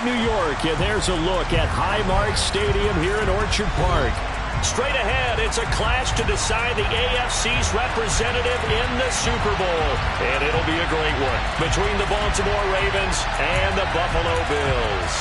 New York, and there's a look at Highmark Stadium here in Orchard Park. Straight ahead, it's a clash to decide the AFC's representative in the Super Bowl. And it'll be a great one between the Baltimore Ravens and the Buffalo Bills.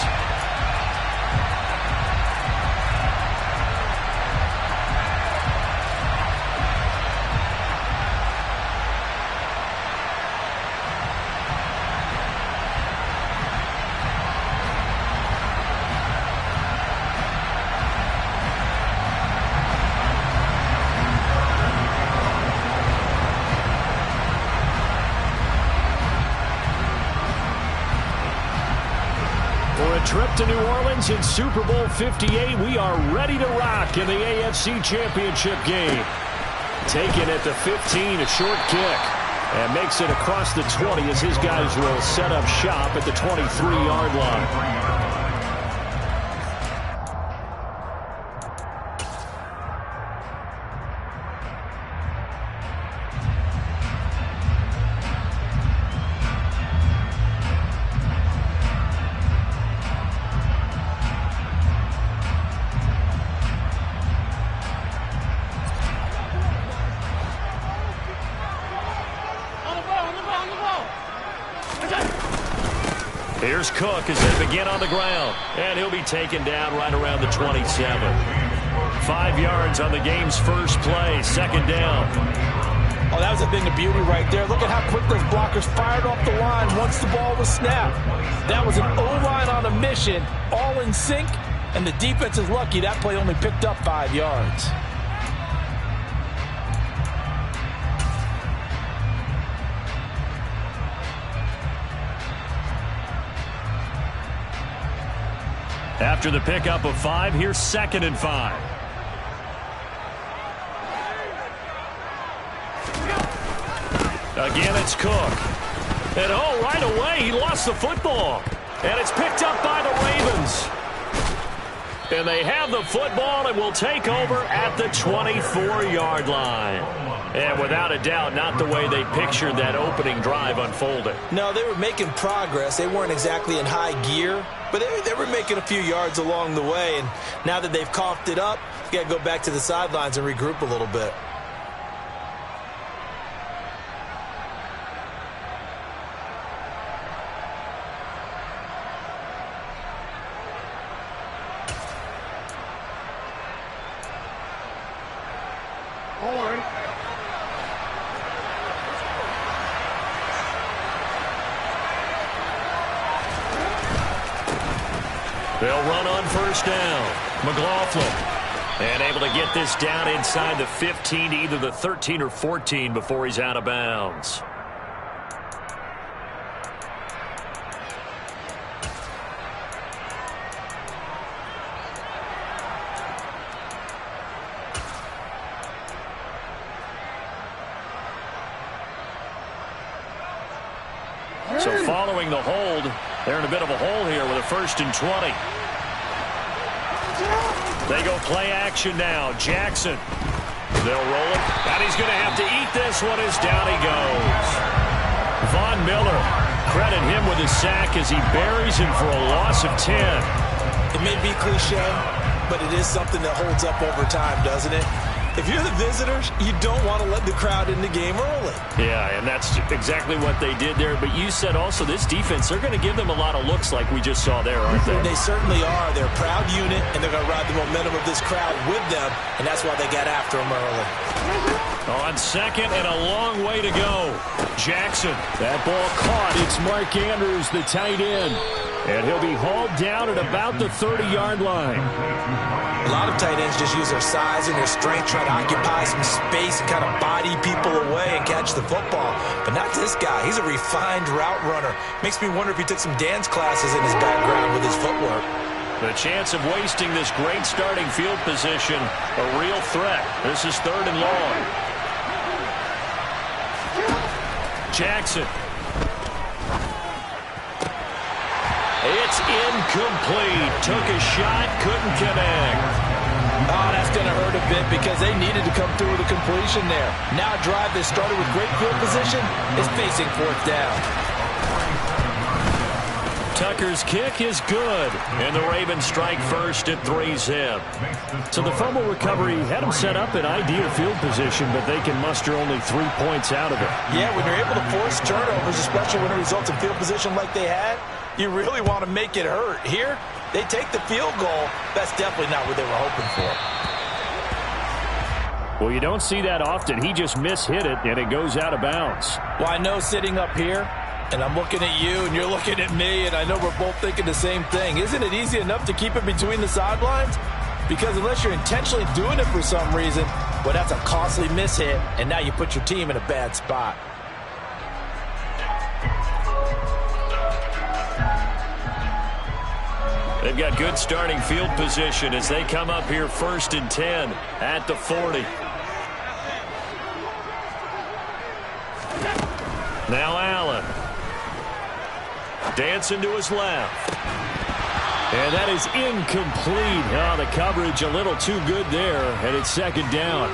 Trip to New Orleans in Super Bowl 58. We are ready to rock in the AFC Championship game. Taken at the 15, a short kick. And makes it across the 20 as his guys will set up shop at the 23-yard line. Here's Cook as they begin on the ground. And he'll be taken down right around the 27. 5 yards on the game's first play. Second down. Oh, that was a thing of beauty right there. Look at how quick those blockers fired off the line once the ball was snapped. That was an O-line on a mission, all in sync, and the defense is lucky that play only picked up 5 yards. After the pickup of 5, here's 2nd and 5. Again, it's Cook. And oh, right away, he lost the football. And it's picked up by the Ravens. And they have the football and will take over at the 24-yard line. And without a doubt, not the way they pictured that opening drive unfolding. No, they were making progress. They weren't exactly in high gear, but they were making a few yards along the way. And now that they've coughed it up, you got to go back to the sidelines and regroup a little bit. They'll run on first down. McLaughlin. And able to get this down inside the 15 to either the 13 or 14 before he's out of bounds. So following the hold, they're in a bit of a hole here with a 1st and 20. They go play action now. Jackson. They'll roll it. And he's going to have to eat this one as down he goes. Von Miller. Credit him with his sack as he buries him for a loss of 10. It may be cliche, but it is something that holds up over time, doesn't it? If you're the visitors, you don't want to let the crowd in the game early. Yeah, and that's exactly what they did there. But you said also this defense, they're going to give them a lot of looks like we just saw there, aren't they? They certainly are. They're a proud unit, and they're going to ride the momentum of this crowd with them, and that's why they got after them early. On second and a long way to go. Jackson. That ball caught. It's Mark Andrews, the tight end. And he'll be hauled down at about the 30-yard line. A lot of tight ends just use their size and their strength, try to occupy some space and kind of body people away and catch the football. But not this guy. He's a refined route runner. Makes me wonder if he took some dance classes in his background with his footwork. The chance of wasting this great starting field position, a real threat. This is 3rd and long. Jackson. It's incomplete. Took a shot, couldn't connect. Oh, that's going to hurt a bit because they needed to come through with a completion there. Now a drive that started with great field position is facing 4th down. Tucker's kick is good, and the Ravens strike first at 3-zip. So the fumble recovery had them set up in ideal field position, but they can muster only 3 points out of it. Yeah, when you're able to force turnovers, especially when it results in field position like they had, you really want to make it hurt. Here, they take the field goal. That's definitely not what they were hoping for. Well, you don't see that often. He just mishit it, and it goes out of bounds. Well, I know sitting up here, and I'm looking at you, and you're looking at me, and I know we're both thinking the same thing. Isn't it easy enough to keep it between the sidelines? Because unless you're intentionally doing it for some reason, well, that's a costly mishit, and now you put your team in a bad spot. They've got good starting field position as they come up here 1st and 10 at the 40. Now Allen. Dancing to his left. And that is incomplete. Oh, the coverage a little too good there, and it's 2nd down.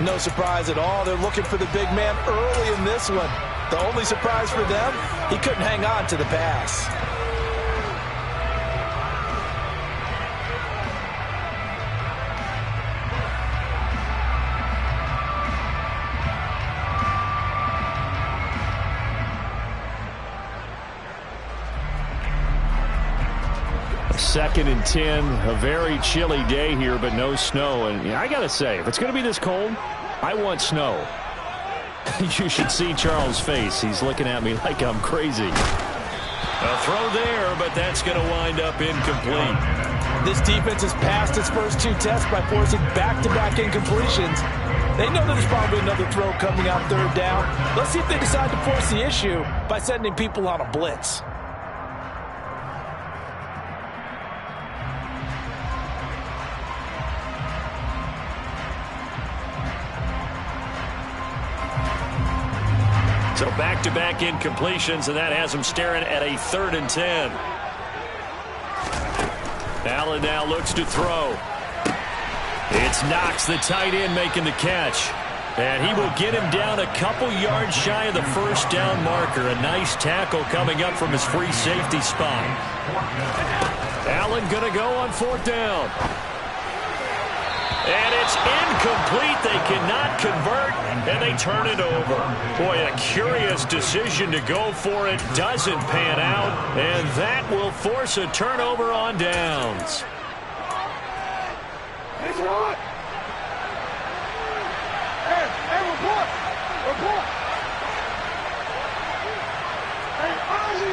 No surprise at all. They're looking for the big man early in this one. The only surprise for them, he couldn't hang on to the pass. Second and 10, a very chilly day here, but no snow. And I got to say, if it's going to be this cold, I want snow. You should see Charles' face. He's looking at me like I'm crazy. A throw there, but that's going to wind up incomplete. This defense has passed its first 2 tests by forcing back-to-back incompletions. They know that there's probably another throw coming out 3rd down. Let's see if they decide to force the issue by sending people on a blitz. So back-to-back incompletions, and that has them staring at a 3rd and 10. Allen now looks to throw. It's Knox, the tight end, making the catch. And he will get him down a couple yards shy of the 1st down marker. A nice tackle coming up from his free safety spot. Allen going to go on 4th down. And it's incomplete. They cannot convert, and they turn it over. Boy, a curious decision to go for it. Doesn't pan out, and that will force a turnover on downs. It's on. Hey, report. Report. Hey, Ozzy,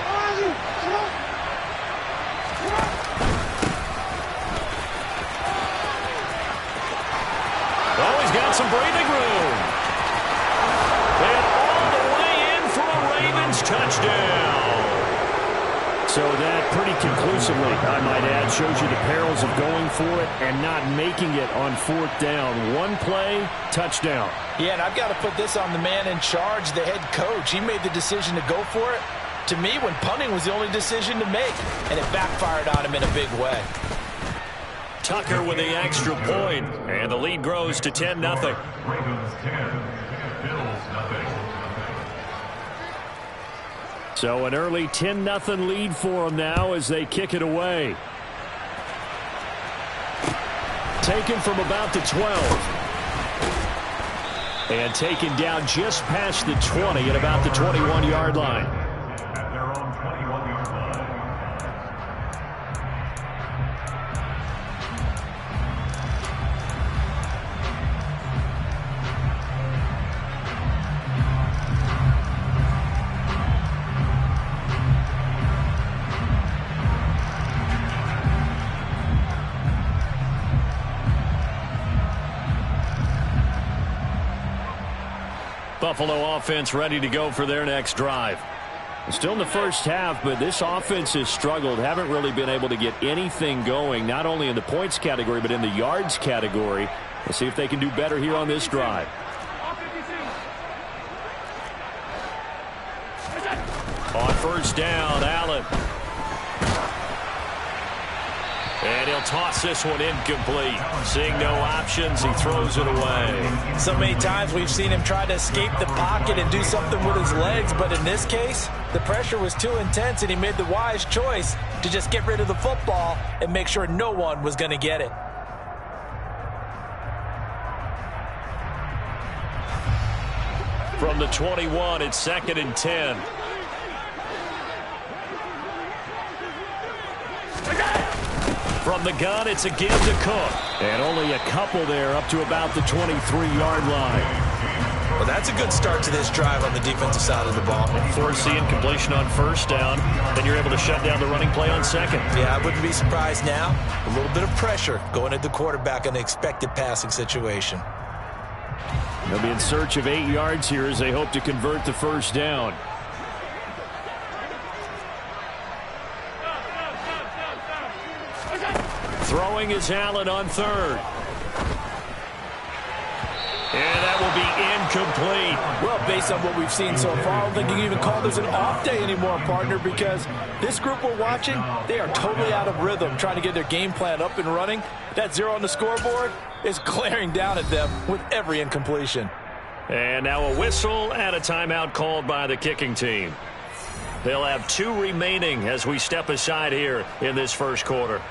come on. Oh, he's got some breathing room. And all the way in for a Ravens touchdown. So that pretty conclusively, I might add, shows you the perils of going for it and not making it on 4th down. One play, touchdown. Yeah, and I've got to put this on the man in charge, the head coach. He made the decision to go for it. To me, when punting was the only decision to make, and it backfired on him in a big way. Tucker with the extra point, and the lead grows to 10-0. Ravens 10, Bills nothing. So an early 10-0 lead for them now as they kick it away. Taken from about the 12. And taken down just past the 20 at about the 21-yard line. At their own 21-yard line. Buffalo offense ready to go for their next drive. Still in the first half, but this offense has struggled. Haven't really been able to get anything going, not only in the points category, but in the yards category. We'll see if they can do better here on this drive. On 1st down, Allen. And he'll toss this one incomplete. Seeing no options, he throws it away. So many times we've seen him try to escape the pocket and do something with his legs, but in this case, the pressure was too intense and he made the wise choice to just get rid of the football and make sure no one was going to get it. From the 21, it's 2nd and 10. From the gun, it's a give to Cook. And only a couple there up to about the 23-yard line. Well, that's a good start to this drive on the defensive side of the ball. Force the incompletion on first down. Then you're able to shut down the running play on second. Yeah, I wouldn't be surprised now. A little bit of pressure going at the quarterback in an expected passing situation. They'll be in search of 8 yards here as they hope to convert the first down. Throwing is Allen on third. And that will be incomplete. Well, based on what we've seen so far, I don't think you can even call this an off day anymore, partner, because this group we're watching, they are totally out of rhythm, trying to get their game plan up and running. That 0 on the scoreboard is glaring down at them with every incompletion. And now a whistle and a timeout called by the kicking team. They'll have 2 remaining as we step aside here in this first quarter.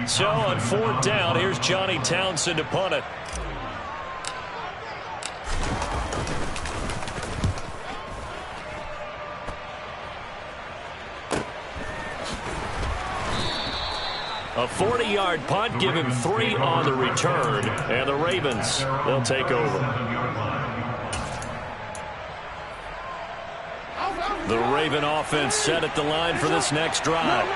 So on 4th down, here's Johnny Townsend to punt it. A 40-yard punt, give him 3 on the return, and the Ravens, they'll take over. The Raven offense set at the line for this next drive.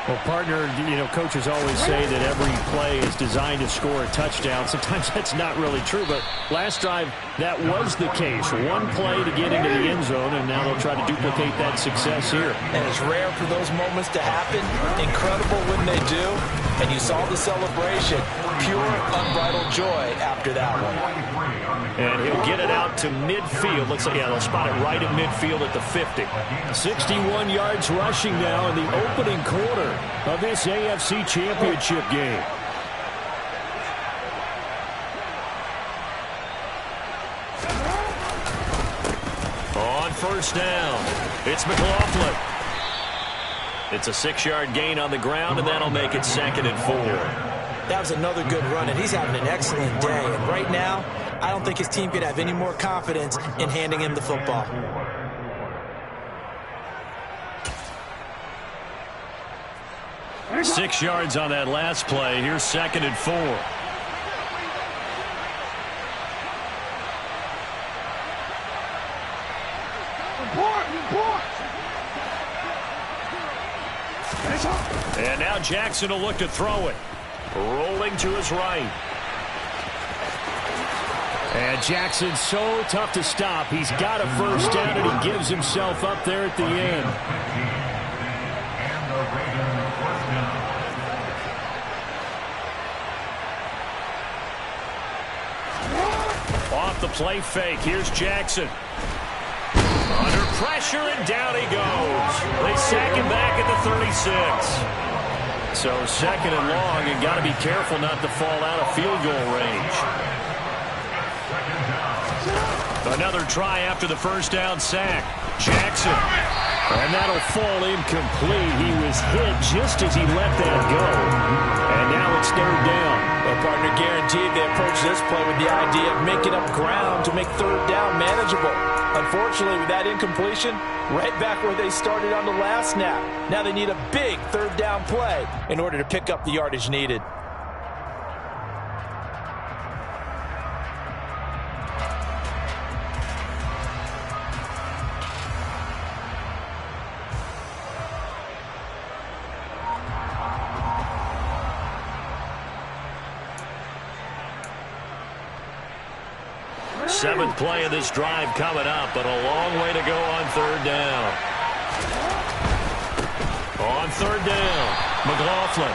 Well, partner, you know, coaches always say that every play is designed to score a touchdown. Sometimes that's not really true, but last drive, that was the case. 1 play to get into the end zone, and now they'll try to duplicate that success here. And it's rare for those moments to happen. Incredible when they do. And you saw the celebration. Pure, unbridled joy after that one. And he'll get it out to midfield. Looks like, yeah, they'll spot it right at midfield at the 50. 61 yards rushing now in the opening quarter of this AFC Championship game. On first down, it's McLaughlin. It's a 6-yard gain on the ground, and that'll make it 2nd and 4. That was another good run, and he's having an excellent day. And right now, I don't think his team could have any more confidence in handing him the football. Six yards on that last play. Here's 2nd and 4. And now Jackson will look to throw it. Rolling to his right. And Jackson's so tough to stop. He's got a first down, and he gives himself up there at the end. Off the play fake. Here's Jackson. Under pressure, and down he goes. They sack him back at the 36. So 2nd and long, and got to be careful not to fall out of field goal range. Another try after the first down sack. Jackson. And that'll fall incomplete. He was hit just as he let that go. And now it's 3rd down. Well, partner, guaranteed they approach this play with the idea of making up ground to make 3rd down manageable. Unfortunately, with that incompletion, right back where they started on the last snap. Now they need a big 3rd down play in order to pick up the yardage needed. Seventh play of this drive coming up, but a long way to go on 3rd down. On 3rd down, McLaughlin.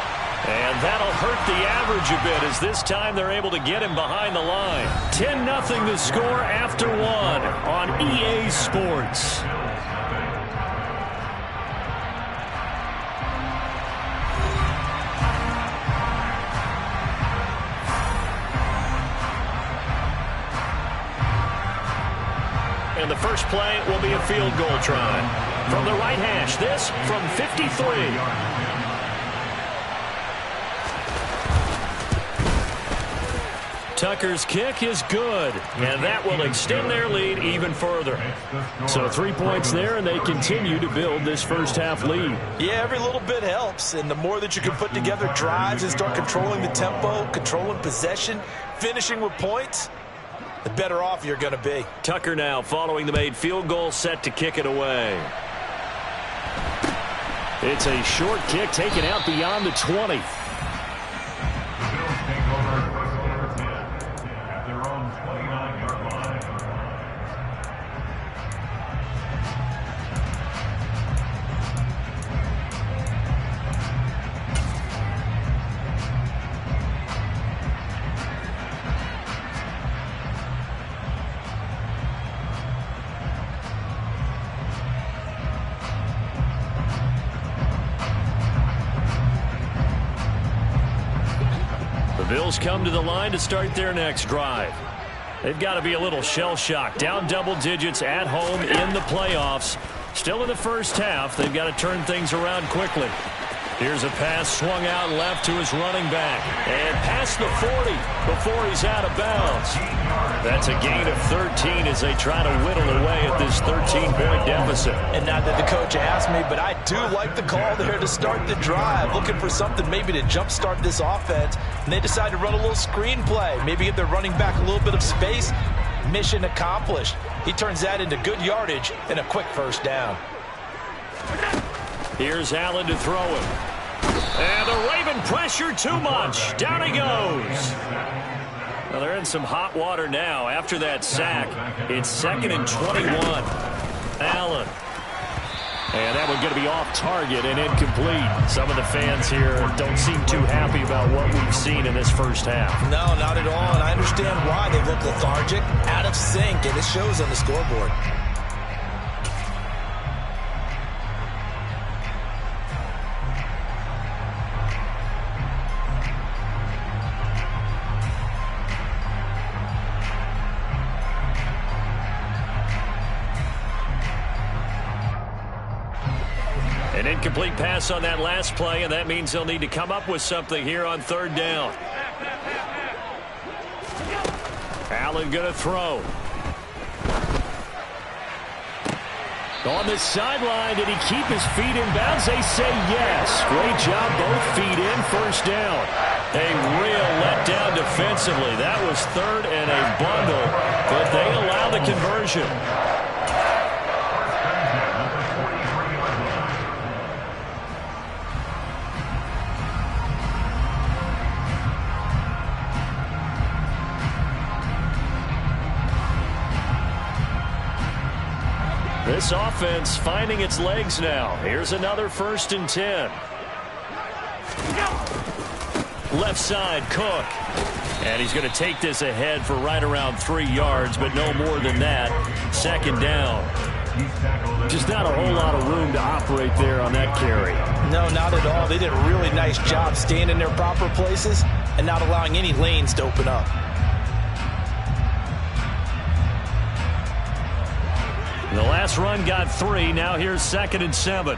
And that'll hurt the average a bit as this time they're able to get him behind the line. 10-0 the score after one on EA Sports. And the first play will be a field goal try. From the right hash, this from 53. Tucker's kick is good, and that will extend their lead even further. So 3 points there, and they continue to build this first-half lead. Yeah, every little bit helps, and the more that you can put together drives and start controlling the tempo, controlling possession, finishing with points, the better off you're going to be. Tucker now following the made field goal, set to kick it away. It's a short kick taken out beyond the 20. Bills come to the line to start their next drive. They've got to be a little shell-shocked. Down double digits at home in the playoffs. Still in the first half. They've got to turn things around quickly. Here's a pass swung out left to his running back. And past the 40 before he's out of bounds. That's a gain of 13 as they try to whittle away at this 13-point deficit. And not that the coach asked me, but I do like the call there to start the drive. Looking for something maybe to jumpstart this offense. And they decide to run a little screen play. Maybe give their running back a little bit of space. Mission accomplished. He turns that into good yardage and a quick first down. Here's Allen to throw it. And the Raven pressure too much. Down he goes. Well, they're in some hot water now after that sack. It's 2nd and 21. Allen. And that one's going to be off target and incomplete. Some of the fans here don't seem too happy about what we've seen in this first half. No, not at all. And I understand why they look lethargic, out of sync, and it shows on the scoreboard. An incomplete pass on that last play, and that means they'll need to come up with something here on third down. Allen going to throw. On the sideline, did he keep his feet in bounds? They say yes. Great job, both feet in, first down. A real letdown defensively. That was third and a bundle, but they allow the conversion. This offense finding its legs now. Here's another 1st and 10. Left side, Cook. And he's going to take this ahead for right around 3 yards, but no more than that. 2nd down. Just not a whole lot of room to operate there on that carry. No, not at all. They did a really nice job staying in their proper places and not allowing any lanes to open up. The last run got 3. Now here's 2nd and 7.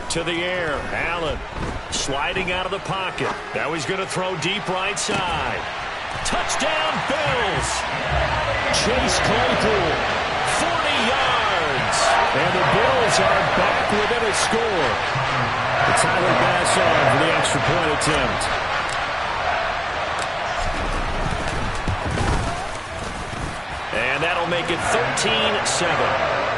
To the air, Allen sliding out of the pocket. Now he's going to throw deep right side. Touchdown, Bills. Chase Claypool, 40 yards. And the Bills are back within a score. The Tyler Bass on for the extra point attempt. And that'll make it 13-7.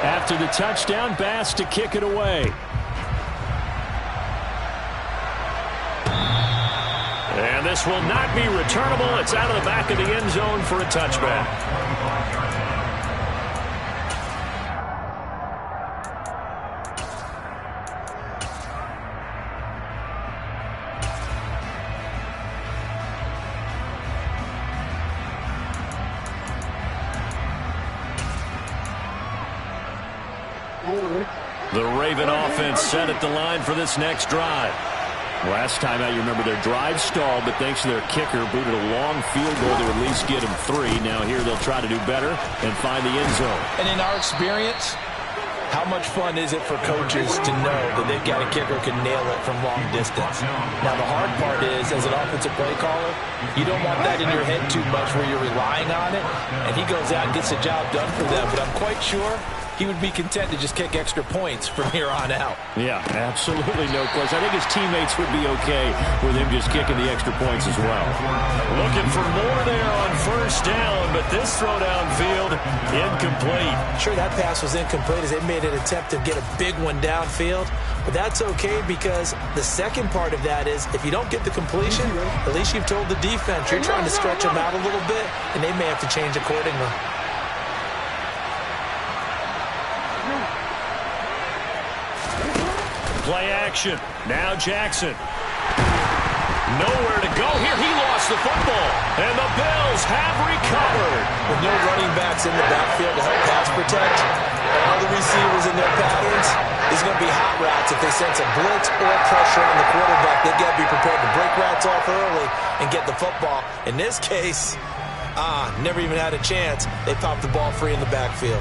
After the touchdown, Bass to kick it away. And this will not be returnable. It's out of the back of the end zone for a touchback. The Raven offense set at the line for this next drive. Last time out, you remember their drive stalled, but thanks to their kicker, booted a long field goal to at least get them 3. Now here they'll try to do better and find the end zone. And in our experience, how much fun is it for coaches to know that they've got a kicker who can nail it from long distance? Now, the hard part is, as an offensive play caller, you don't want that in your head too much where you're relying on it, and he goes out and gets the job done for them. But I'm quite sure he would be content to just kick extra points from here on out. Yeah, absolutely no question. I think his teammates would be okay with him just kicking the extra points as well. Looking for more there on first down, but this throw downfield, incomplete. Sure, that pass was incomplete as they made an attempt to get a big one downfield, but that's okay because the second part of that is if you don't get the completion, at least you've told the defense you're trying to stretch them out a little bit, and they may have to change accordingly. Play action. Now Jackson. Nowhere to go here. He lost the football. And the Bills have recovered. With no running backs in the backfield to help pass protect, all the receivers in their patterns, there's going to be hot routes if they sense a blitz or pressure on the quarterback. They've got to be prepared to break routes off early and get the football. In this case, never even had a chance. They popped the ball free in the backfield.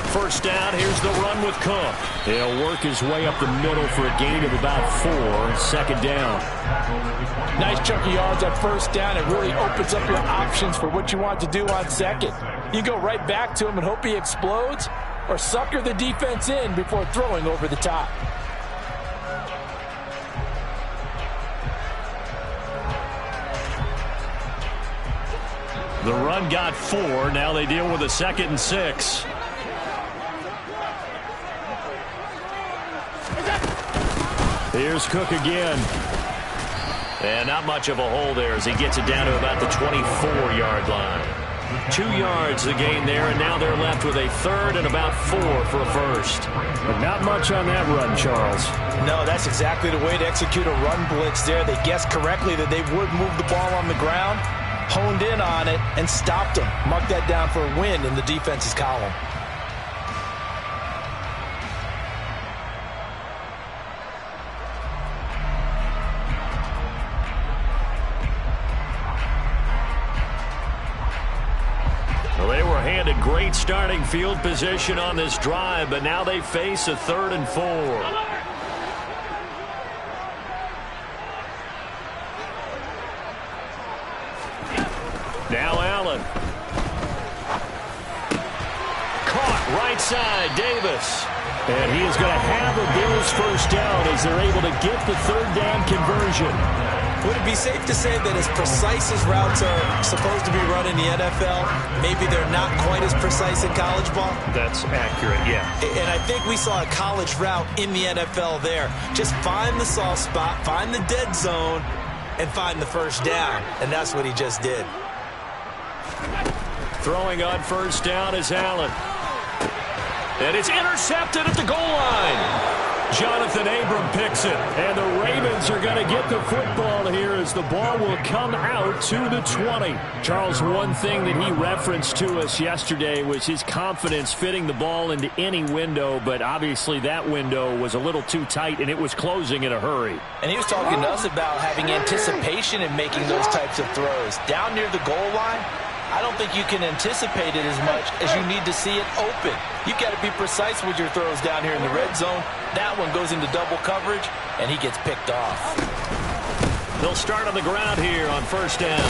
First down, here's the run with Cook. He'll work his way up the middle for a gain of about 4. Second down. Nice chunk of yards at first down. It really opens up your options for what you want to do on second. You go right back to him and hope he explodes, or sucker the defense in before throwing over the top. The run got 4. Now they deal with a 2nd and 6. Here's Cook again. And not much of a hole there as he gets it down to about the 24-yard line. 2 yards the gain there, and now they're left with a 3rd and about 4 for a first. But not much on that run, Charles. No, that's exactly the way to execute a run blitz there. They guessed correctly that they would move the ball on the ground, honed in on it, and stopped them. Mark that down for a win in the defense's column. They were handed great starting field position on this drive, but now they face a 3rd and 4. Now Allen. Caught right side, Davis. And he is going to have a Bills first down as they're able to get the 3rd down conversion. Would it be safe to say that as precise as routes are supposed to be run in the NFL, maybe they're not quite as precise in college ball? That's accurate, yeah. And I think we saw a college route in the NFL there. Just find the soft spot, find the dead zone, and find the first down. And that's what he just did. Throwing on first down is Allen. And it's intercepted at the goal line. Jonathan Abram picks it. And the Ravens are going to get the football here as the ball will come out to the 20. Charles, one thing that he referenced to us yesterday was his confidence fitting the ball into any window, but obviously that window was a little too tight and it was closing in a hurry. And he was talking to us about having anticipation in making those types of throws. Down near the goal line, I don't think you can anticipate it as much as you need to see it open. You've got to be precise with your throws down here in the red zone. That one goes into double coverage, and he gets picked off. They'll start on the ground here on first down.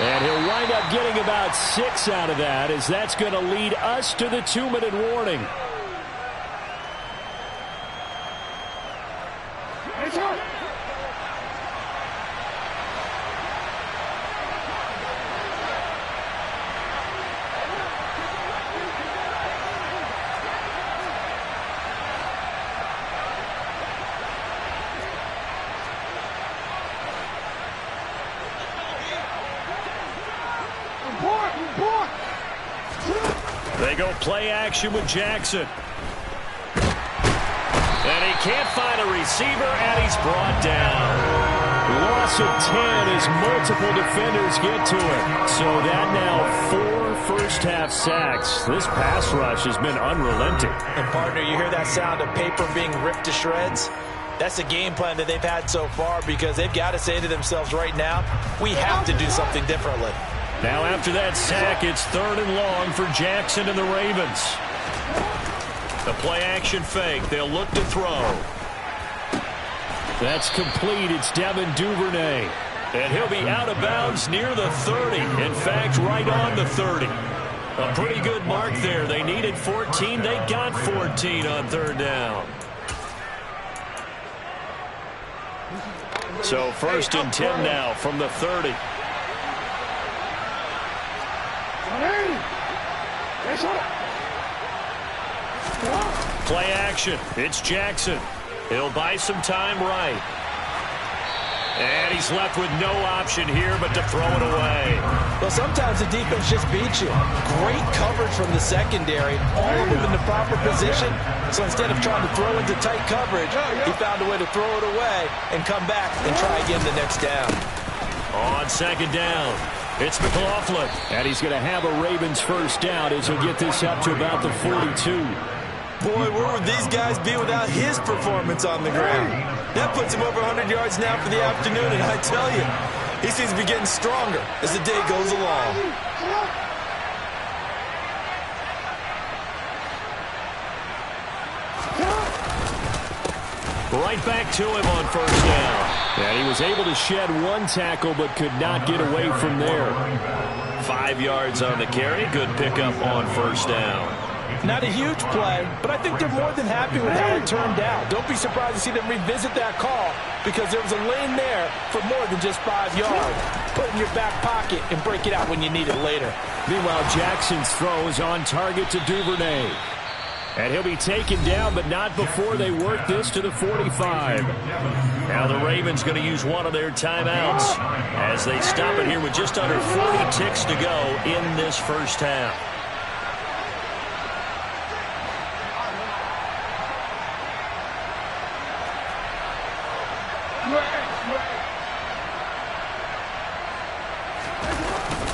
And he'll wind up getting about 6 out of that, as that's going to lead us to the 2-minute warning. They go play action with Jackson. And he can't find a receiver, and he's brought down. Loss of 10 as multiple defenders get to it. So that now 4 first-half sacks. This pass rush has been unrelenting. And, partner, you hear that sound of paper being ripped to shreds? That's the game plan that they've had so far, because they've got to say to themselves right now, we have to do something differently. Now after that sack, it's 3rd and long for Jackson and the Ravens. The play-action fake. They'll look to throw. That's complete. It's Devin Duvernay. And he'll be out of bounds near the 30. In fact, right on the 30. A pretty good mark there. They needed 14. They got 14 on 3rd down. So 1st and 10 now from the 30. Play action. It's Jackson. He'll buy some time right. And he's left with no option here but to throw it away. Well, sometimes the defense just beats you. Great coverage from the secondary. All of them in the proper position. So instead of trying to throw into tight coverage, he found a way to throw it away and come back and try again the next down. On 2nd down, it's McLaughlin. And he's going to have a Ravens first down as he'll get this up to about the 42. Boy, where would these guys be without his performance on the ground? That puts him over 100 yards now for the afternoon, and I tell you, he seems to be getting stronger as the day goes along. Right back to him on 1st down. And he was able to shed 1 tackle but could not get away from there. 5 yards on the carry. Good pickup on 1st down. Not a huge play, but I think they're more than happy with how it turned out. Don't be surprised to see them revisit that call, because there was a lane there for more than just 5 yards. Put it in your back pocket and break it out when you need it later. Meanwhile, Jackson's throw is on target to Duvernay. And he'll be taken down, but not before they work this to the 45. Now the Ravens going to use one of their timeouts as they stop it here with just under 40 ticks to go in this first half.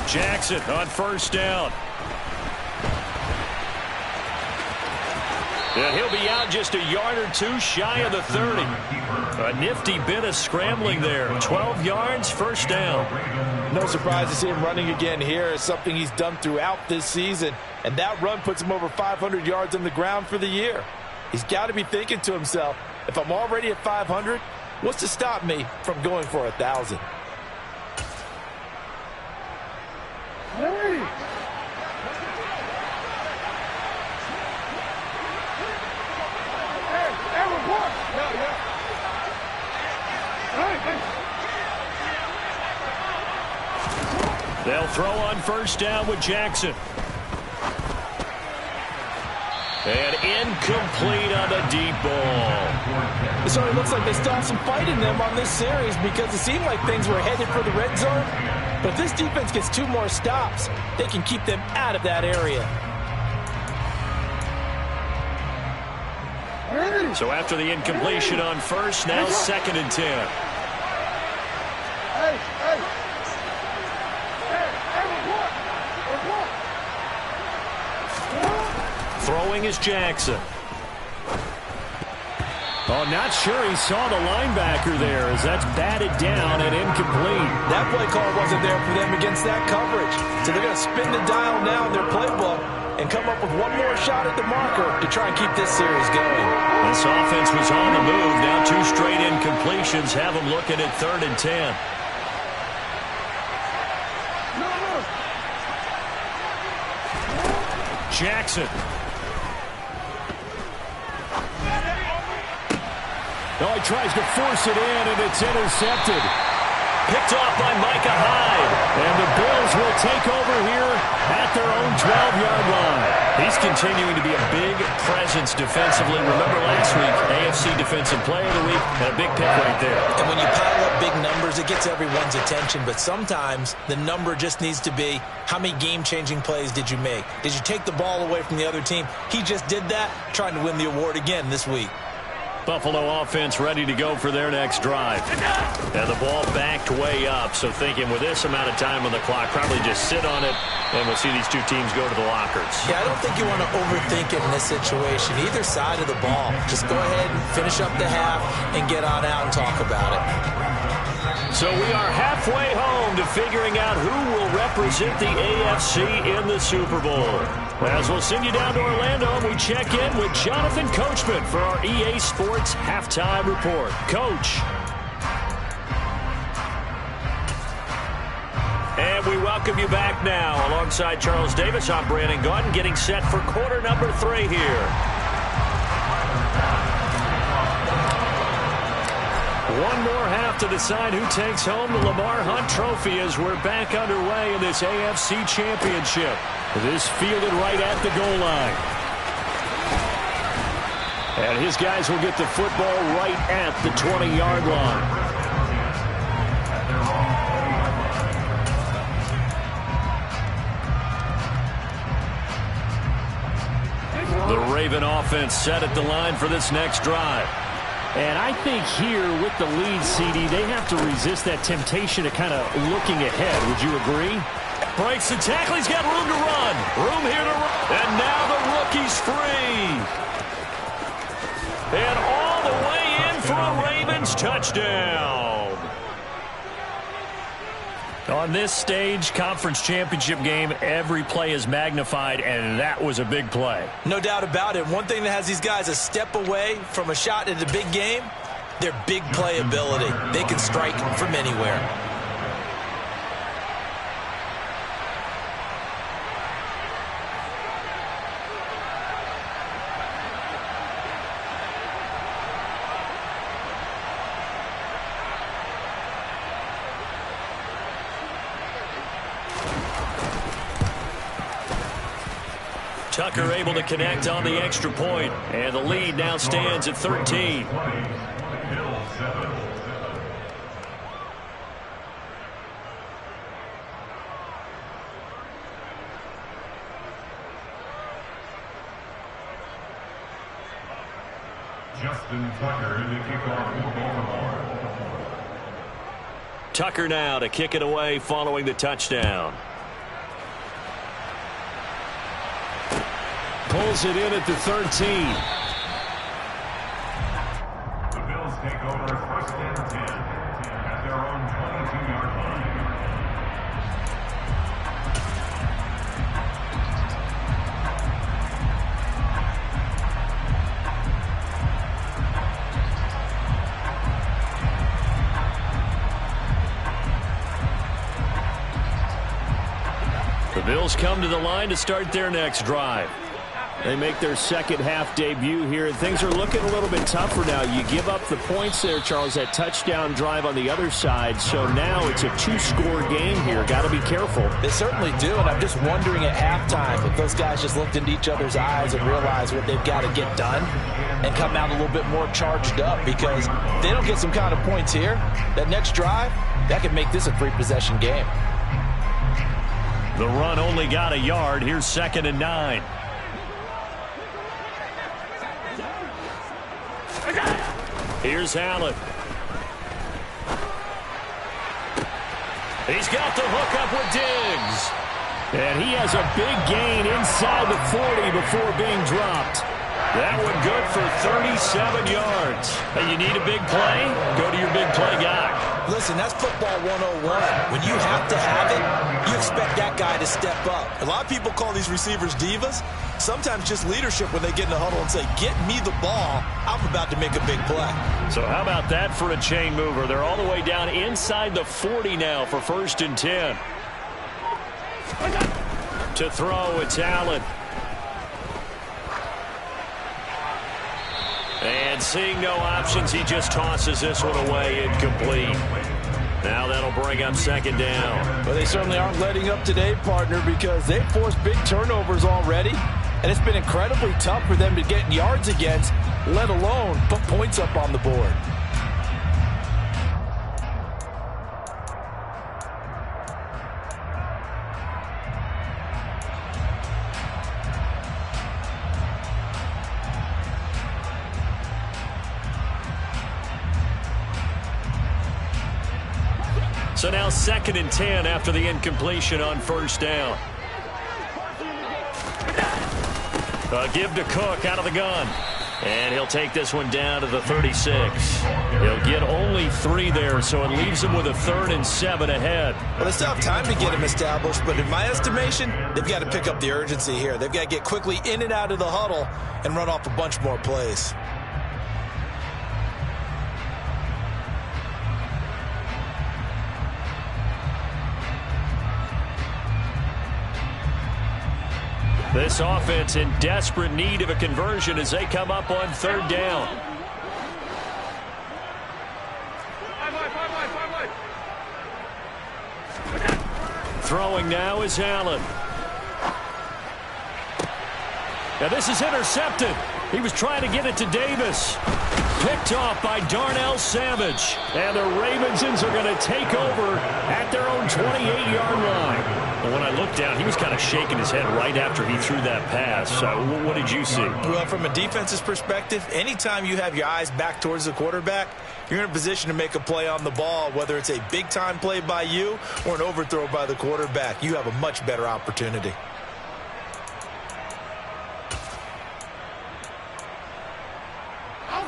Jackson on 1st down. And he'll be out just a yard or 2 shy of the 30. A nifty bit of scrambling there. 12 yards, 1st down. No surprise to see him running again here. It's something he's done throughout this season. And that run puts him over 500 yards on the ground for the year. He's got to be thinking to himself, if I'm already at 500, what's to stop me from going for 1,000? They'll throw on 1st down with Jackson. And incomplete on the deep ball. So it looks like they still have some fight in them on this series, because it seemed like things were headed for the red zone. But if this defense gets 2 more stops, they can keep them out of that area. So after the incompletion on 1st, now 2nd and 10. Throwing is Jackson. Oh, not sure he saw the linebacker there as that's batted down and incomplete. That play call wasn't there for them against that coverage. So they're going to spin the dial now in their playbook and come up with one more shot at the marker to try and keep this series going. This offense was on the move. Now 2 straight incompletions have them looking at 3rd and 10. Jackson. Oh, he tries to force it in, and it's intercepted. Picked off by Micah Hyde. And the Bills will take over here at their own 12-yard line. He's continuing to be a big presence defensively. Remember last week, AFC Defensive Player of the Week, and a big pick right there. And when you pile up big numbers it gets everyone's attention, but sometimes the number just needs to be, how many game-changing plays did you make? Did you take the ball away from the other team? He just did that, trying to win the award again this week. Buffalo offense ready to go for their next drive. And the ball backed way up, so thinking with this amount of time on the clock, probably just sit on it, and we'll see these two teams go to the lockers. Yeah, I don't think you want to overthink it in this situation. Either side of the ball, just go ahead and finish up the half and get on out and talk about it. So we are halfway home to figuring out who will represent the AFC in the Super Bowl. As we'll send you down to Orlando, and we check in with Jonathan Coachman for our EA Sports Halftime Report. Coach. And we welcome you back now. Alongside Charles Davis, I'm Brandon Gaudin, getting set for quarter number 3 here. One more half to decide who takes home the Lamar Hunt Trophy as we're back underway in this AFC Championship. This fielded right at the goal line. And his guys will get the football right at the 20-yard line. The Raven offense set at the line for this next drive. And I think here with the lead, CD, they have to resist that temptation to kind of looking ahead. Would you agree? Breaks the tackle. He's got room to run. Room here to run. And now the rookie's free. And all the way in for a Ravens touchdown. On this stage, conference championship game, every play is magnified, and that was a big play. No doubt about it. One thing that has these guys a step away from a shot at a big game, their big play ability. They can strike from anywhere. Tucker able to connect on the extra point, and the lead now stands at 13. Justin Tucker in the kickoff for Baltimore. Tucker now to kick it away following the touchdown. Pulls it in at the 13. The Bills take over 1st and 10 at their own 22-yard line. The Bills come to the line to start their next drive. They make their second half debut here, and things are looking a little bit tougher now. You give up the points there, Charles, that touchdown drive on the other side. So now it's a 2-score game here. Got to be careful. They certainly do, and I'm just wondering at halftime if those guys just looked into each other's eyes and realized what they've got to get done and come out a little bit more charged up, because if they don't get some kind of points here, that next drive, that could make this a 3-possession game. The run only got a yard. Here's 2nd and 9. Here's Allen. He's got the hook up with Diggs. And he has a big gain inside the 40 before being dropped. That one good for 37 yards. Hey, you need a big play? Go to your big play guy. Listen, that's football 101. When you have to have it, you expect that guy to step up. A lot of people call these receivers divas. Sometimes just leadership when they get in the huddle and say, get me the ball. I'm about to make a big play. So how about that for a chain mover? They're all the way down inside the 40 now for 1st and 10. To throw, it's Allen. And seeing no options, he just tosses this one away, incomplete. Now that'll bring up 2nd down. Well, they certainly aren't letting up today, partner, because they've forced big turnovers already, and it's been incredibly tough for them to get yards against, let alone put points up on the board. So now 2nd and 10 after the incompletion on 1st down. Give to Cook out of the gun. And he'll take this one down to the 36. He'll get only 3 there, so it leaves him with a 3rd and 7 ahead. Well, they still have time to get him established, but in my estimation, they've got to pick up the urgency here. They've got to get quickly in and out of the huddle and run off a bunch more plays. This offense in desperate need of a conversion as they come up on 3rd down. Throwing now is Allen. Now this is intercepted. He was trying to get it to Davis. Picked off by Darnell Savage. And the Ravens are going to take over at their own 28-yard line. Well, when I looked down, he was kind of shaking his head right after he threw that pass. What did you see? Well, from a defense's perspective, anytime you have your eyes back towards the quarterback, you're in a position to make a play on the ball, whether it's a big-time play by you or an overthrow by the quarterback. You have a much better opportunity.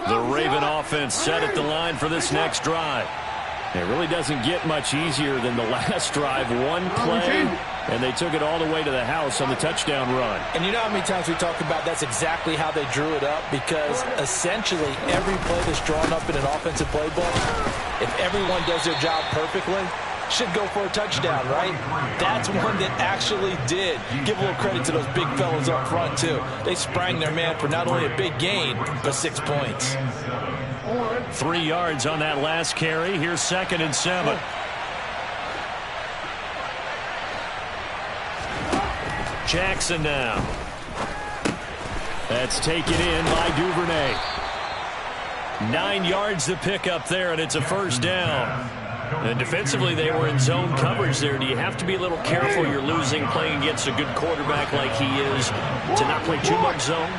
The Raven offense set at the line for this next drive. It really doesn't get much easier than the last drive. One play, and they took it all the way to the house on the touchdown run. And you know how many times we talk about that's exactly how they drew it up? Because essentially every play that's drawn up in an offensive playbook, if everyone does their job perfectly, should go for a touchdown, right? That's one that actually did. Give a little credit to those big fellas up front, too. They sprang their man for not only a big gain, but 6 points. 3 yards on that last carry. Here's 2nd and 7. Jackson now. That's taken in by Duvernay. 9 yards to pick up there, and it's a 1st down. And defensively, they were in zone coverage there. Do you have to be a little careful? You're losing playing against a good quarterback like he is to not play too much zone?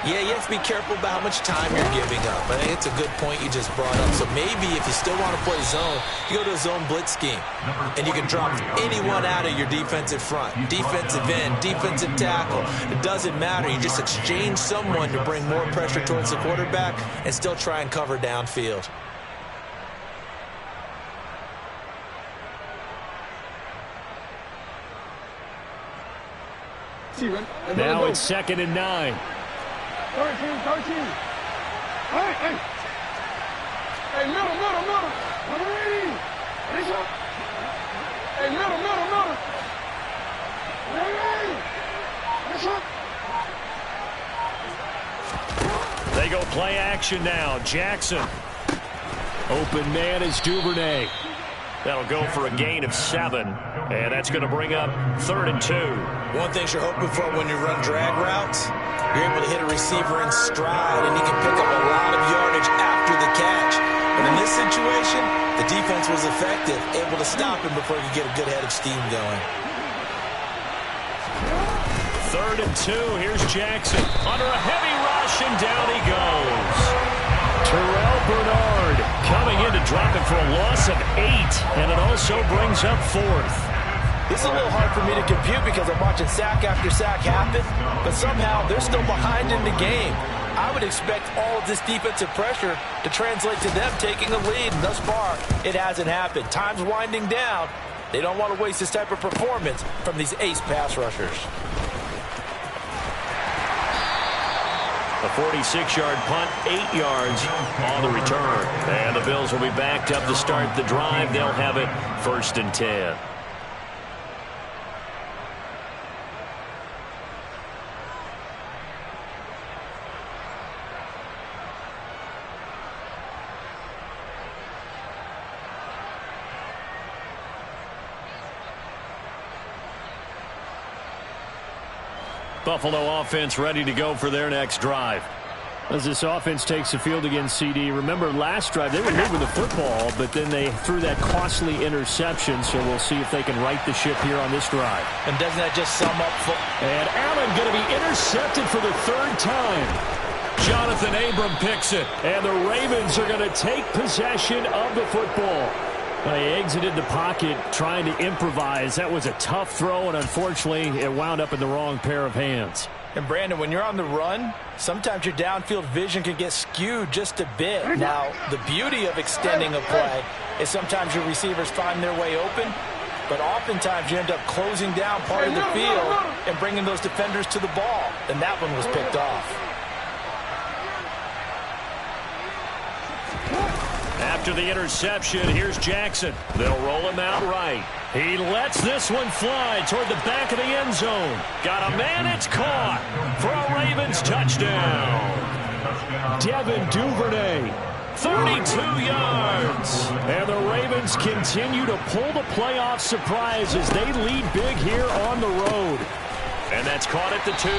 Yeah, you have to be careful about how much time you're giving up. I think it's a good point you just brought up. So maybe if you still want to play zone, you go to a zone blitz scheme. And you can drop anyone out of your defensive front. Defensive end, defensive tackle. It doesn't matter. You just exchange someone to bring more pressure towards the quarterback and still try and cover downfield. Now it's 2nd and 9. 13. Hey, middle. Hey, middle. They go play action now. Jackson. Open man is Duvernay. That'll go for a gain of 7. And that's going to bring up 3rd and 2. One thing you're hoping for when you run drag routes, you're able to hit a receiver in stride, and he can pick up a lot of yardage after the catch. But in this situation, the defense was effective, able to stop him before he could get a good head of steam going. 3rd and 2. Here's Jackson under a heavy rush, and down he goes. Terrell Bernard coming in to drop it for a loss of 8, and it also brings up 4th. This is a little hard for me to compute because I'm watching sack after sack happen, but somehow they're still behind in the game. I would expect all of this defensive pressure to translate to them taking the lead, and thus far, it hasn't happened. Time's winding down. They don't want to waste this type of performance from these ace pass rushers. A 46-yard punt, 8 yards on the return. And the Bills will be backed up to start the drive. They'll have it 1st and 10. Buffalo offense ready to go for their next drive. As this offense takes the field against CD, remember last drive they were moving the football, but then they threw that costly interception, so we'll see if they can right the ship here on this drive. And doesn't that just sum up? And Allen going to be intercepted for the 3rd time. Jonathan Abram picks it, and the Ravens are going to take possession of the football. He exited the pocket trying to improvise. That was a tough throw, and unfortunately, it wound up in the wrong pair of hands. And Brandon, when you're on the run, sometimes your downfield vision can get skewed just a bit. Now, the beauty of extending a play is sometimes your receivers find their way open, but oftentimes you end up closing down part of the field and bringing those defenders to the ball. And that one was picked off. After the interception, here's Jackson. They'll roll him out right. He lets this one fly toward the back of the end zone. Got a man, it's caught for a Ravens touchdown. Devin Duvernay, 32 yards. And the Ravens continue to pull the playoff surprise as they lead big here on the road. And that's caught at the 2.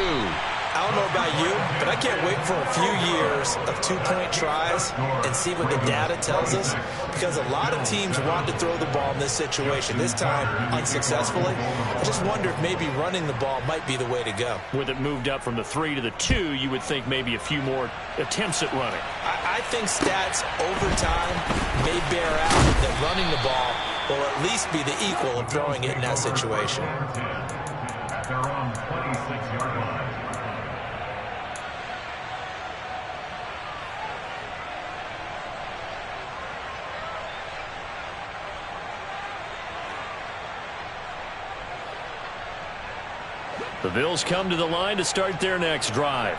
I don't know about you, but I can't wait for a few years of two-point tries and see what the data tells us, because a lot of teams want to throw the ball in this situation, this time unsuccessfully. I just wonder if maybe running the ball might be the way to go. With it moved up from the 3 to the 2, you would think maybe a few more attempts at running. I think stats over time may bear out that running the ball will at least be the equal of throwing it in that situation. At their own 26-yard line. The Bills come to the line to start their next drive.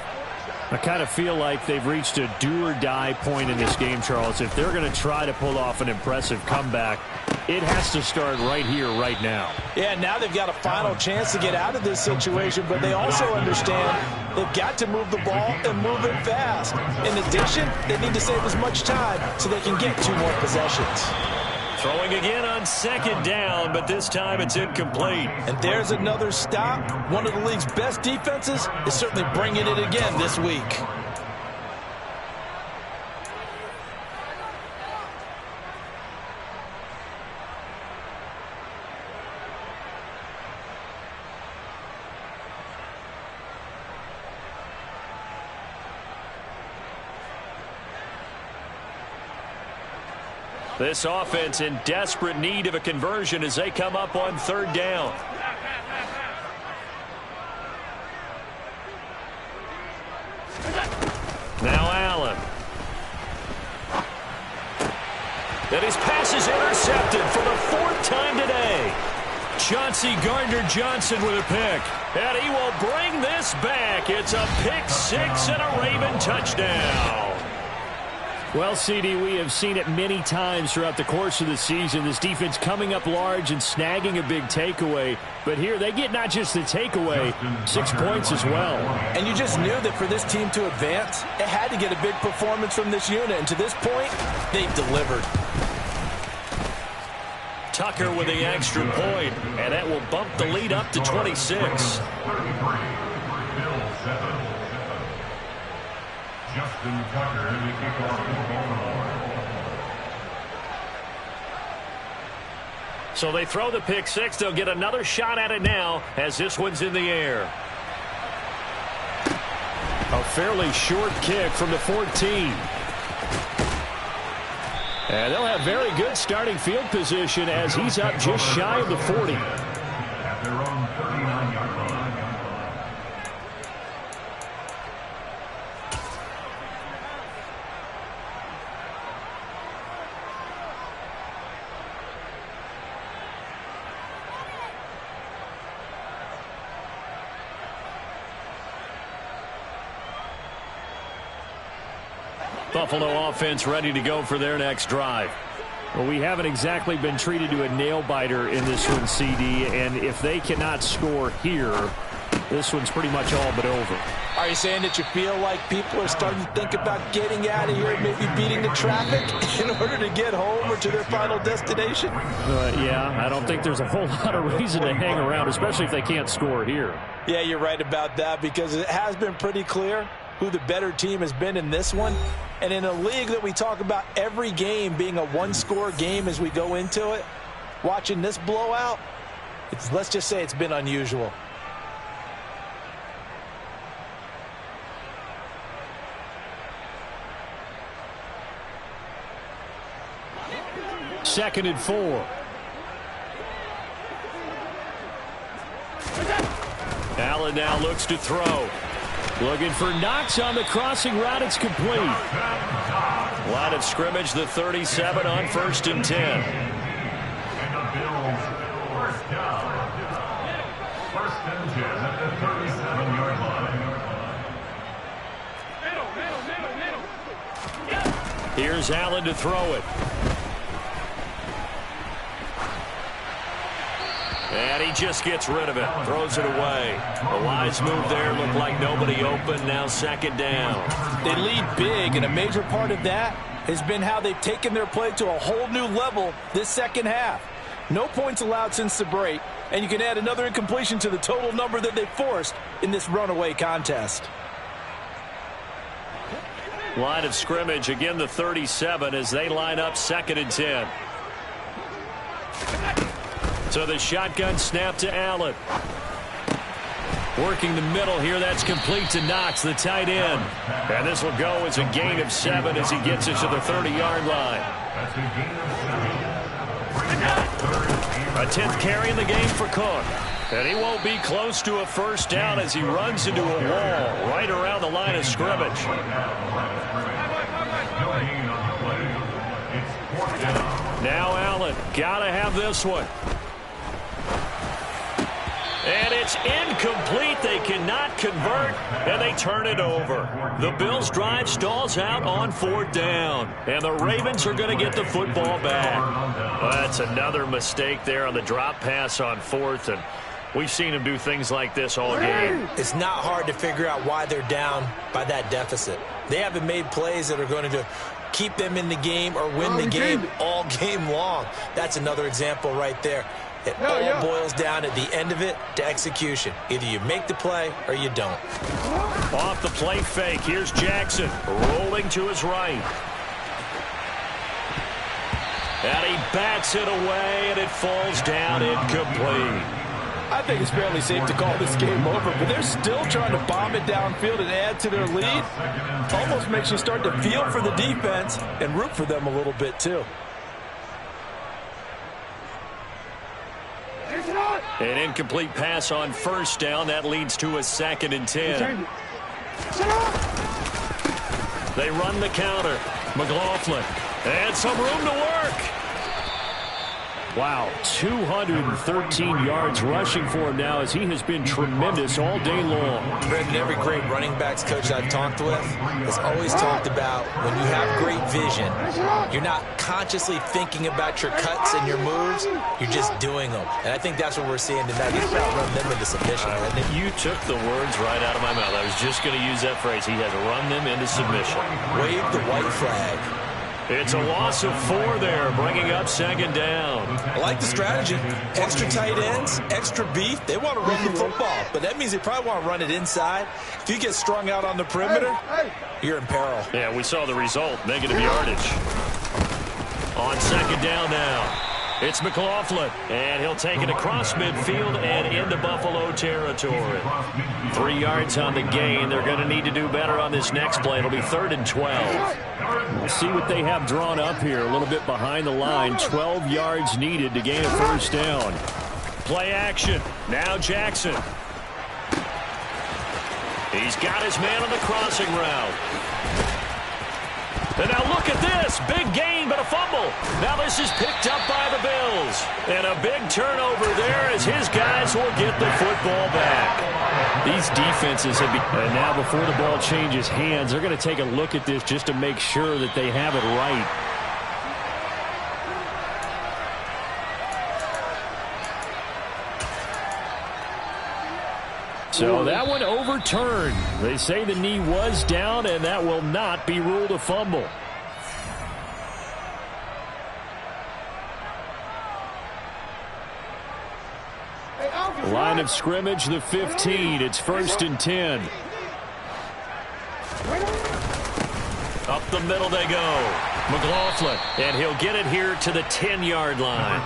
I kind of feel like they've reached a do-or-die point in this game, Charles. If they're going to try to pull off an impressive comeback, it has to start right here, right now. Yeah, now they've got a final chance to get out of this situation, but they also understand they've got to move the ball and move it fast. In addition, they need to save as much time so they can get 2 more possessions. Throwing again on 2nd down, but this time it's incomplete. And there's another stop. One of the league's best defenses is certainly bringing it again this week. This offense in desperate need of a conversion as they come up on 3rd down. Now Allen. And his pass is intercepted for the 4th time today. Chauncey Gardner-Johnson with a pick. And he will bring this back. It's a pick 6 and a Raven touchdown. Well, CD, we have seen it many times throughout the course of the season. This defense coming up large and snagging a big takeaway. But here they get not just the takeaway, 6 points as well. And you just knew that for this team to advance, it had to get a big performance from this unit. And to this point, they've delivered. Tucker with the extra point, and that will bump the lead up to 26. Justin Tucker in the kickoff for So they throw the pick 6. They'll get another shot at it now as this one's in the air. A fairly short kick from the 14. And they'll have very good starting field position as he's up just shy of the 40. At their own 39-yard line. Buffalo offense ready to go for their next drive. Well, we haven't exactly been treated to a nail-biter in this one, CD, and if they cannot score here, this one's pretty much all but over. Are you saying that you feel like people are starting to think about getting out of here, maybe beating the traffic in order to get home or to their final destination? Yeah, I don't think there's a whole lot of reason to hang around, especially if they can't score here. Yeah, you're right about that, because it has been pretty clear who the better team has been in this one. And in a league that we talk about every game being a one-score game as we go into it, watching this blowout, let's just say it's been unusual. 2nd and 4. Allen now looks to throw. Looking for Knox on the crossing route. It's complete. Line of scrimmage, the 37 on 1st and 10. And the Bills, first down. 1st and 10 at the 37-yard line. Here's Allen to throw it. And he just gets rid of it. Throws it away. The wise move there. Looked like nobody open. Now 2nd down. They lead big, and a major part of that has been how they've taken their play to a whole new level this second half. No points allowed since the break, and you can add another incompletion to the total number that they forced in this runaway contest. Line of scrimmage, again the 37 as they line up 2nd and 10. So the shotgun snap to Allen. Working the middle here, that's complete to Knox, the tight end. And this will go as a gain of 7 as he gets it to the 30-yard line. That's a gain of 7. A 10th carry in the game for Cook. And he won't be close to a first down as he runs into a wall right around the line of scrimmage. Now Allen, gotta have this one. And it's incomplete. They cannot convert, and they turn it over. The Bills' drive stalls out on 4th down, and the Ravens are going to get the football back. Well, that's another mistake there on the drop pass on 4th, and we've seen them do things like this all game. It's not hard to figure out why they're down by that deficit. They haven't made plays that are going to keep them in the game or win the game all game long. That's another example right there. It all boils down at the end of it to execution. Either you make the play or you don't. Off the play fake, here's Jackson rolling to his right. And he bats it away, and it falls down incomplete. I think it's fairly safe to call this game over, but they're still trying to bomb it downfield and add to their lead. Almost makes you start to feel for the defense and root for them a little bit, too. An incomplete pass on 1st down. That leads to a 2nd and 10. They run the counter. McLaughlin. And some room to work. Wow, 213 yards rushing for him now as he has been tremendous all day long. Brendan, every great running backs coach I've talked with has always talked about when you have great vision, you're not consciously thinking about your cuts and your moves, you're just doing them. And I think that's what we're seeing tonight. He's about to run them into submission. You took the words right out of my mouth. I was just going to use that phrase. He has run them into submission. Wave the white flag. It's a loss of 4 there, bringing up 2nd down. I like the strategy. Extra tight ends, extra beef. They want to run the football, but that means they probably want to run it inside. If you get strung out on the perimeter, you're in peril. Yeah, we saw the result, negative yardage. On 2nd down now. It's McLaughlin, and he'll take it across midfield and into Buffalo territory. 3 yards on the gain. They're going to need to do better on this next play. It'll be 3rd and 12. We'll see what they have drawn up here. A little bit behind the line. 12 yards needed to gain a first down. Play action. Now Jackson. He's got his man on the crossing route. And now look at this. Big gain, but a fumble. Now this is picked up by the Bills. And a big turnover there as his guys will get the football back. These defenses have been... And now before the ball changes hands, they're going to take a look at this just to make sure that they have it right. So that one overturned. They say the knee was down, and that will not be ruled a fumble. Line of scrimmage, the 15. It's 1st and 10. Up the middle they go. McLaughlin, and he'll get it here to the 10-yard line.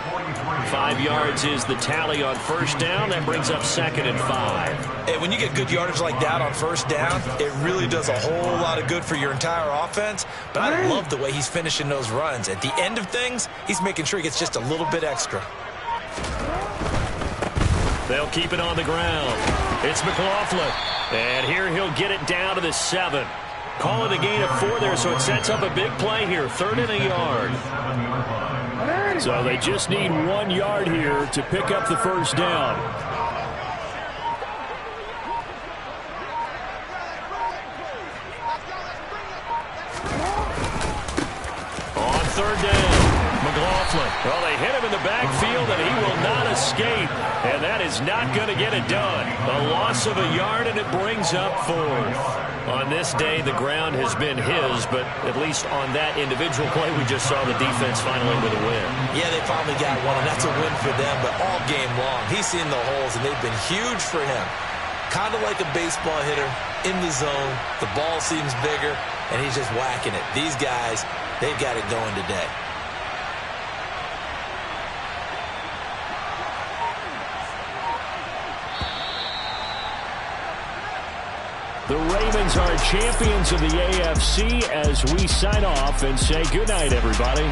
5 yards is the tally on first down. That brings up 2nd and 5. Hey, when you get good yardage like that on first down, it really does a whole lot of good for your entire offense. But I love the way he's finishing those runs. At the end of things, he's making sure he gets just a little bit extra. They'll keep it on the ground. It's McLaughlin, and here he'll get it down to the 7. Call it a gain of 4 there, so it sets up a big play here. 3rd and a yard. So they just need 1 yard here to pick up the first down. On 3rd down, McLaughlin. Well, they hit him in the backfield, and he will not escape. And that is not going to get it done. A loss of a yard, and it brings up 4th. On this day, the ground has been his, but at least on that individual play, we just saw the defense finally with a win. Yeah, they finally got one, and that's a win for them, but all game long, he's seen the holes, and they've been huge for him. Kind of like a baseball hitter in the zone. The ball seems bigger, and he's just whacking it. These guys, they've got it going today. The Ravens are champions of the AFC as we sign off and say goodnight, everybody.